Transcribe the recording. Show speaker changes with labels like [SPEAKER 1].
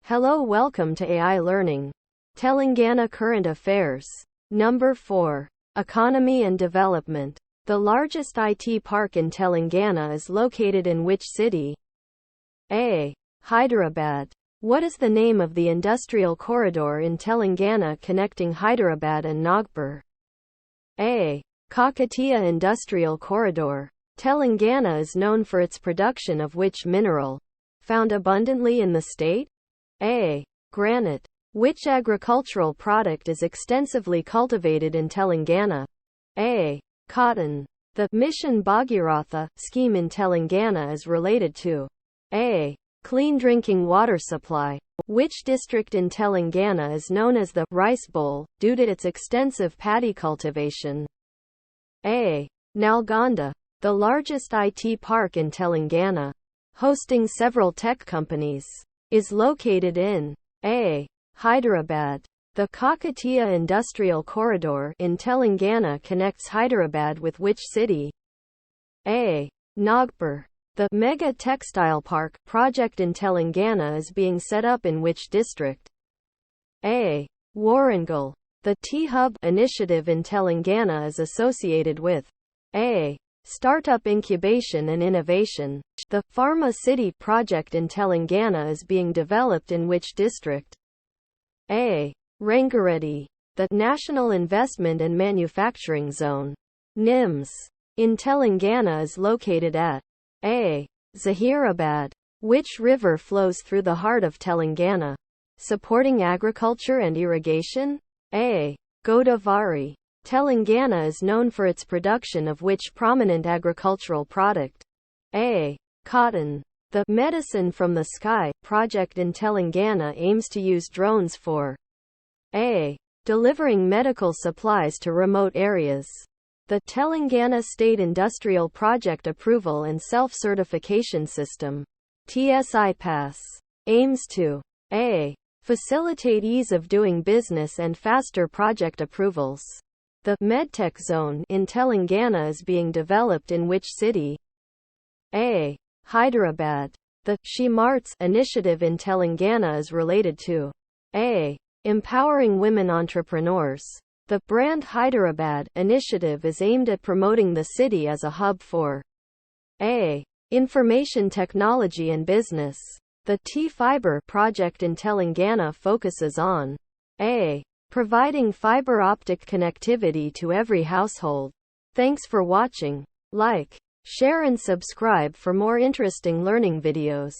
[SPEAKER 1] Hello, welcome to AI Learning. Telangana Current Affairs. Number 4. Economy and Development. The largest IT park in Telangana is located in which city? A. Hyderabad. What is the name of the industrial corridor in Telangana connecting Hyderabad and Nagpur? A. Kakatiya Industrial Corridor. Telangana is known for its production of which mineral? Found abundantly in the state? A. Granite. Which agricultural product is extensively cultivated in Telangana? A. Cotton. The Mission Bhagiratha scheme in Telangana is related to A. Clean drinking water supply. Which district in Telangana is known as the Rice Bowl due to its extensive paddy cultivation? A. Nalgonda. The largest IT park in Telangana, hosting several tech companies, is located in A. Hyderabad. The Kakatiya Industrial Corridor in Telangana connects Hyderabad with which city? A. Nagpur. The Mega Textile Park project in Telangana is being set up in which district? A. Warangal. The T-Hub initiative in Telangana is associated with A. Startup Incubation and Innovation. The Pharma City project in Telangana is being developed in which district? A. Rangareddy. The National Investment and Manufacturing Zone, NIMS, in Telangana is located at A. Zahirabad. Which river flows through the heart of Telangana, supporting agriculture and irrigation? A. Godavari. Telangana is known for its production of which prominent agricultural product? A. Cotton. The Medicine from the Sky project in Telangana aims to use drones for A. Delivering medical supplies to remote areas. The Telangana State Industrial Project Approval and Self-Certification System, TSI Pass, aims to A. Facilitate ease of doing business and faster project approvals. The MedTech Zone in Telangana is being developed in which city? A. Hyderabad. The She Marts initiative in Telangana is related to A. Empowering women entrepreneurs. The Brand Hyderabad initiative is aimed at promoting the city as a hub for A. Information technology and business. The T-Fiber project in Telangana focuses on A. Providing fiber optic connectivity to every household. Thanks for watching. Like, share and subscribe for more interesting learning videos.